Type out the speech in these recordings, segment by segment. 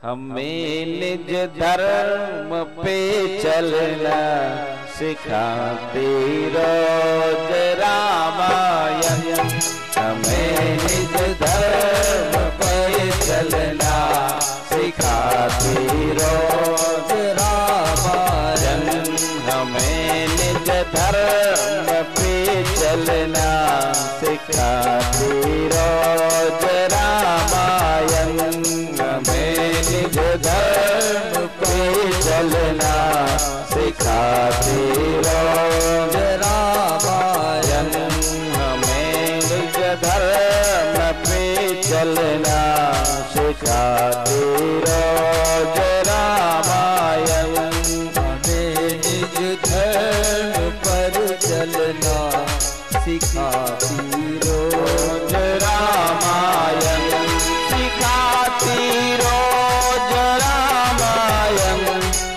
हमें निज धर्म पे चलना सिखाती रोज रामायण। हमें निज धर्म पे चलना सिखाती रोज रामायण। हमें निज धर्म पे चलना सिखाती रोज रामायण। हमें निज धर्म पे चलना सिखाती रोज रामायण। हमें निज धर्म पे चलना सिखाती रोज रामायण। हमें निज धर्म पर चलना सिखाती रोज रामायण। सिखाती रोज रामायण।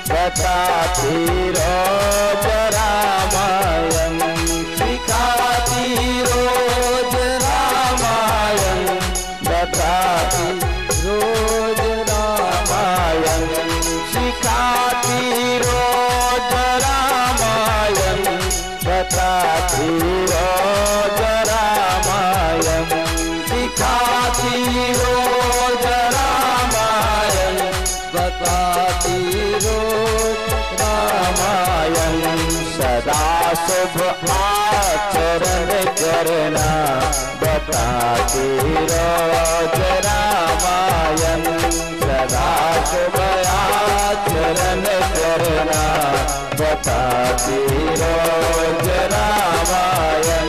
बताती रोज रामायण। सिखाती रोज रामायण। बताती रोज रामायण। सिखाती रोज रामायण। बताती रोज रामायण। सिखाती रोज रामायण। बताती रोज रामायण। सदा शुभ आचरण करना बताती रोज रामायण। सदा शुभ आचरण करना बताती रोज रामायण।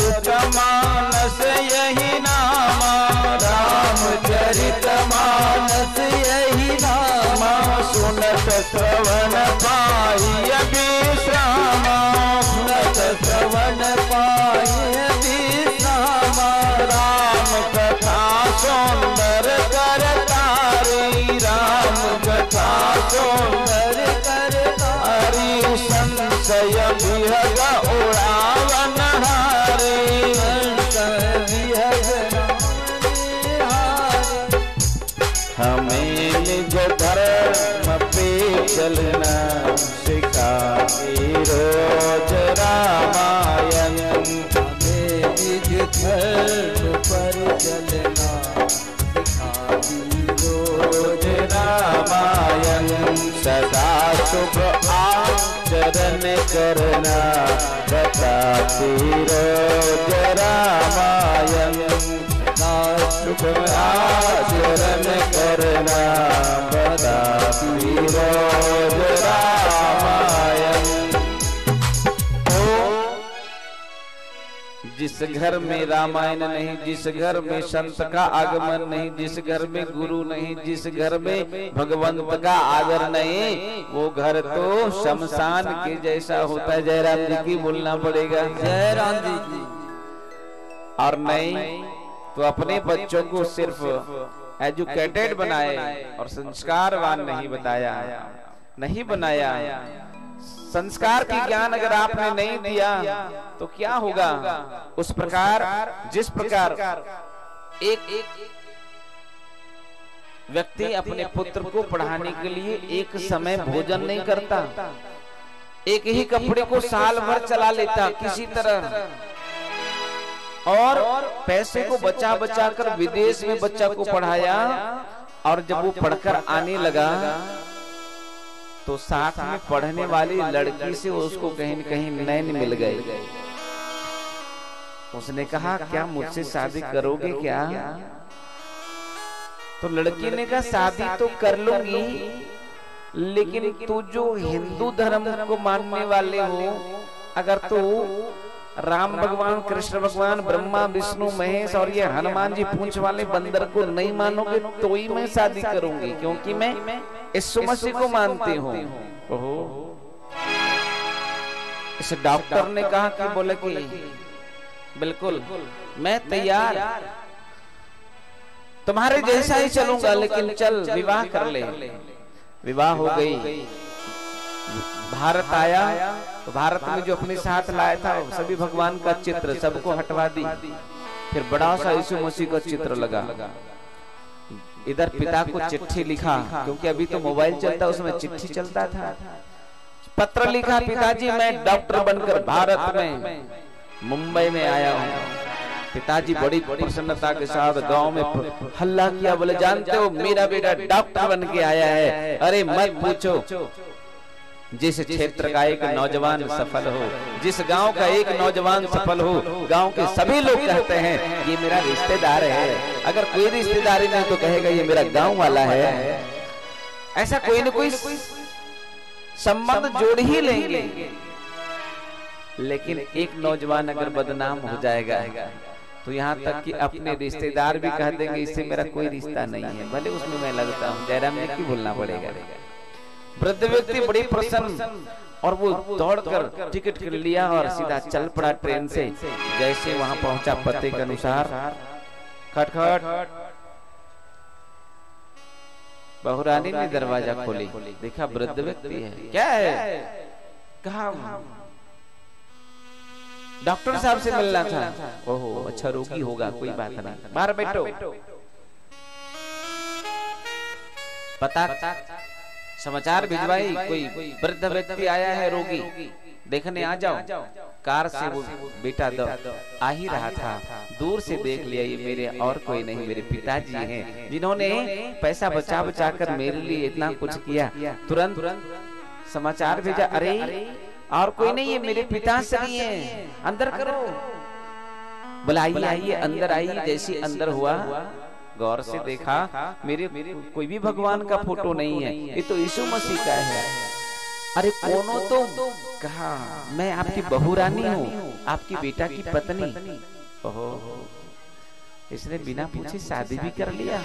रामचरितमानस यही नामा। रामचरितमानस यही नामा। सुनत श्रवण पाई विश्रामा। सुनत श्रवण पाई विश्रामा। राम कथा सुंदर करतारी। राम कथा सुंदर करतारी। संशय विहग उड़ावन हारे। हमें निज धर्म पे चलना सिखाती रोज रामायण। हमें निज धर्म पर चलना सिखाती रोज रामायण। सदा शुभ आचरण करना बताती रोज रामायण। सदा शुभ आचरण करना बताती रोज रामायण। जिस घर में रामायण नहीं, जिस घर में संत का आगमन नहीं, जिस घर में गुरु नहीं, जिस घर में भगवंत का आदर नहीं, वो घर तो शमशान के जैसा होता है। जयराम जी की बोलना पड़ेगा। जयराम जी की। और नहीं तो अपने बच्चों को सिर्फ एजुकेटेड बनाए और संस्कारवान नहीं बताया, नहीं बनाया। संस्कार की ज्ञान अगर आपने नहीं दिया तो क्या होगा? उस प्रकार जिस प्रकार एक व्यक्ति अपने पुत्र को पढ़ाने के लिए एक समय भोजन नहीं करता, एक ही कपड़े को साल भर चला लेता किसी तरह, और पैसे को बचा बचा कर विदेश में बच्चा को पढ़ाया, और जब वो पढ़कर आने लगा तो साथ में पढ़ने वाली लड़की से उसको कहीं न कहीं नैन मिल गए। उसने कहा क्या मुझसे शादी करोगे क्या? तो लड़की ने कहा शादी तो कर लूंगी, लेकिन तू जो हिंदू धर्म को मानने वाले हो, अगर तू राम भगवान, कृष्ण भगवान, ब्रह्मा, विष्णु, महेश और ये हनुमान जी पूंछ वाले बंदर को नहीं मानोगे तो ही मैं शादी करूंगी, क्योंकि मैं यीशु मसीह को मानती हूँ। ओहो, इस डॉक्टर ने कहा कि बोले कि बिल्कुल मैं तैयार, तुम्हारे जैसा ही चलूंगा, लेकिन चल विवाह कर ले। विवाह हो गई, भारत आया तो भारत में जो अपने साथ लाया था सभी भगवान का चित्र सबको हटवा दी, फिर बड़ा सा यीशु मसीह का चित्र लगा। इधर पिता को चिट्ठी लिखा, क्योंकि अभी तो मोबाइल चलता, उसमें चिट्ठी चलता था। पत्र लिखा, पिताजी मैं डॉक्टर बनकर भारत में मुंबई में आया हूँ। पिताजी बड़ी प्रसन्नता के साथ गांव में हल्ला किया, बोले जानते हो मेरा बेटा डॉक्टर बन के आया है। अरे मत पूछो, जिस क्षेत्र का एक नौजवान सफल हो, जिस गांव का एक नौजवान सफल हो, गांव के सभी लोग कहते हैं ये मेरा रिश्तेदार है। अगर कोई रिश्तेदारी नहीं तो कहेगा ये मेरा गांव वाला है। ऐसा कोई न कोई संबंध जोड़ ही लेंगे। लेकिन एक नौजवान अगर बदनाम हो जाएगा तो यहाँ तक कि अपने रिश्तेदार भी कह देंगे इससे मेरा कोई रिश्ता नहीं है, भले उसमें मैं लगता हूँ। जयराम जी की बोलना पड़ेगा। वृद्ध व्यक्ति बड़ी प्रसन्न, और वो दौड़कर टिकट कर लिया और सीधा चल पड़ा ट्रेन से। जैसे वहां पहुंचा पते के अनुसार, खटखट, बहुरानी ने दरवाजा खोली, देखा वृद्ध व्यक्ति है। क्या है? कहा डॉक्टर साहब से मिलना था। ओहो, अच्छा रोगी होगा, कोई बात नहीं, बाहर बैठो। पता समाचार भिजवाई, कोई वृद्ध व्यक्ति आया है, रोगी, देखने आ जाओ। कार से वो बेटा आ ही रहा था, दूर से देख लिया ये मेरे और कोई नहीं, मेरे पिताजी हैं, जिन्होंने पैसा बचा बचा कर मेरे लिए इतना कुछ किया। तुरंत समाचार भेजा, अरे और कोई नहीं, ये मेरे पिताश्री हैं, अंदर करो। बुलाइए, आइए, अंदर आइए। जैसी अंदर हुआ, गौर से देखा, मेरे कोई भी भगवान का फोटो नहीं है, ये तो यीशु मसीह का है। अरे कौन हो तुम? कहा मैं आपकी बहू रानी हूँ, आपकी बेटा की पत्नी। ओहो, इसने बिना पूछे शादी भी कर लिया।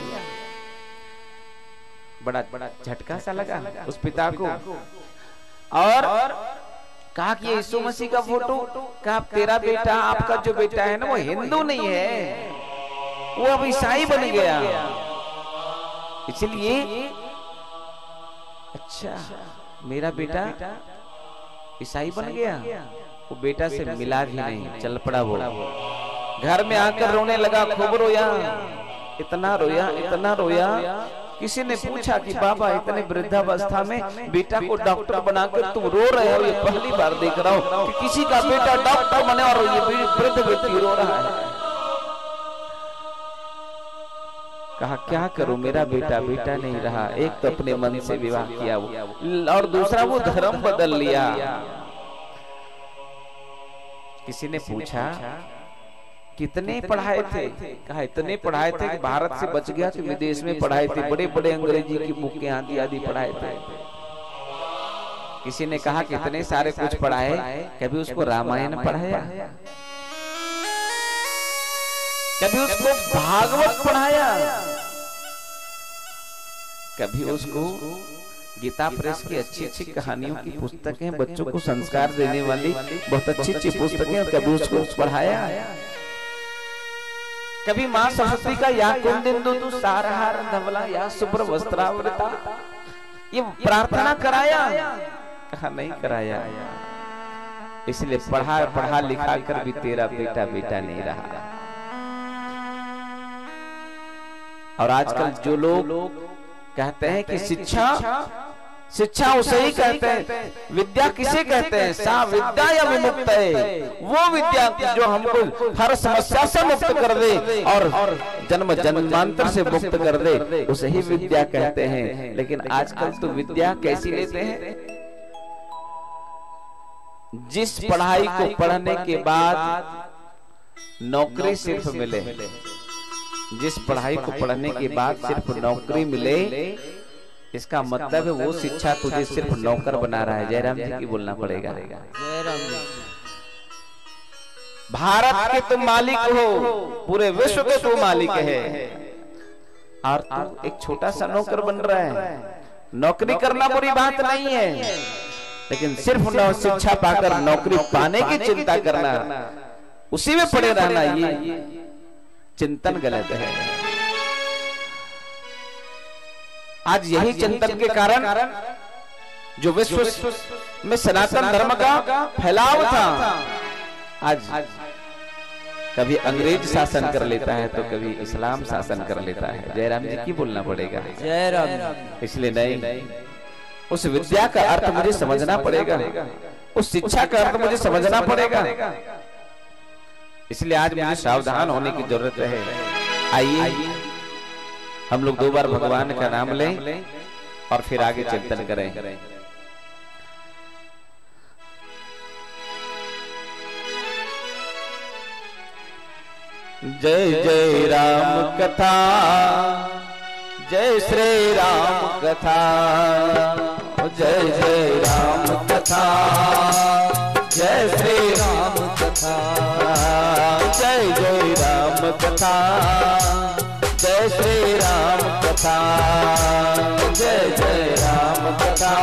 बड़ा बड़ा झटका सा लगा उस पिता को। और कहा कि यीशु मसीह का फोटो, कहा तेरा बेटा, आपका जो बेटा है ना वो हिंदू नहीं है, वो अब ईसाई बन गया। इसलिए अच्छा, मेरा बेटा ईसाई बन गया। वो बेटा से मिला भी नहीं, चल पड़ा वो। घर में आकर रोने लगा, खूब रोया, इतना रोया, इतना रोया। किसी ने पूछा कि बाबा इतने वृद्धावस्था में बेटा को डॉक्टर बनाकर तुम रो रहे हो, ये पहली बार देख रहा हूँ कि किसी का बेटा डॉक्टर बने और ये वृद्ध व्यक्ति रो रहा है। कहा क्या करूं, मेरा बेटा बेटा नहीं रहा। एक तो अपने मन से विवाह किया वो, और दूसरा वो धर्म बदल लिया। किसी ने पूछा कितने पढ़ाए थे? कहा इतने पढ़ाए थे कि भारत से बच गया तो विदेश में पढ़ाए थे, बड़े बड़े अंग्रेजी की बुकें आदि आदि पढ़ाए थे। किसी ने कहा कितने सारे कुछ पढ़ाए, कभी उसको रामायण पढ़ाया, कभी उसको भागवत पढ़ाया, कभी उसको गीता प्रेस की अच्छी अच्छी कहानियों की पुस्तकें, बच्चों को संस्कार देने वाली बहुत अच्छी अच्छी पुस्तकें, कभी उसको पढ़ाया। कभी माँ सरस्वती का या कुंदिंदु तु सारहार धवला या शुभ्र वस्त्रावृता, ये प्रार्थना कराया? कहा नहीं कराया। इसलिए पढ़ा लिखा कर भी तेरा बेटा बेटा नहीं रहा। और आजकल जो लोग कहते हैं कि शिक्षा उसे ही कहते हैं, विद्या किसे कहते हैं? सा विद्या या विमुक्त है, वो विद्या जो हमको हर समस्या से मुक्त कर दे और जन्म जन्मांतर से मुक्त कर दे, उसे ही विद्या कहते हैं। लेकिन आजकल तो विद्या कैसी लेते हैं? जिस पढ़ाई को पढ़ने के बाद नौकरी सिर्फ मिले, जिस पढ़ाई को पढ़ने के बाद सिर्फ नौकरी मिले, इसका मतलब है वो शिक्षा तुझे सिर्फ नौकर बना रहा है। जयराम जी की बोलना पड़ेगा। भारत के तुम मालिक हो, पूरे विश्व के तुम मालिक है, और तू एक छोटा सा नौकर बन रहा है। नौकरी करना बुरी बात नहीं है, लेकिन सिर्फ शिक्षा पाकर नौकरी पाने की चिंता करना, उसी में पड़े रहना, ये चिंतन गलत है। आज यही चिंतन के कारण जो विश्व में सनातन धर्म का फैलाव था, आज कभी अंग्रेज शासन कर लेता है तो कभी इस्लाम शासन कर लेता है। जयराम जी की बोलना पड़ेगा, जयराम। इसलिए नहीं, उस विद्या का अर्थ मुझे समझना पड़ेगा, उस शिक्षा का अर्थ मुझे समझना पड़ेगा। इसलिए आज मुझे सावधान होने की जरूरत है। आइए हम लोग 2 बार भगवान का नाम लें और फिर आगे चिंतन करें। जय जय राम कथा, जय श्री राम कथा, जय जय राम कथा, जय श्री राम कथा, जय जय राम कथा, जय श्री राम कथा, जय जय राम कथा,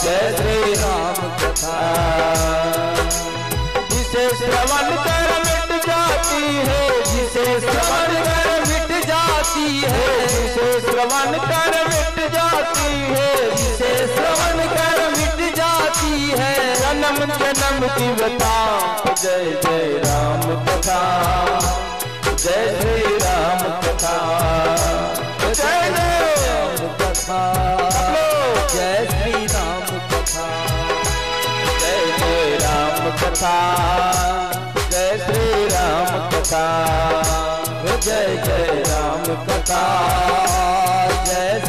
जय श्री राम कथा। जिसे श्रवण कर मिट जाती है, जिसे श्रवण कर मिट जाती है, जिसे श्रवण कर मिट जाती है, जिसे श्रवण कर मिट जाती है, जन्म जन्म की बता। जय जय राम कथा, जय श्री राम कथा, जय राम कथा, जय श्री राम कथा, जय जय राम कथा, जय श्री राम कथा, जय जय राम कथा, जय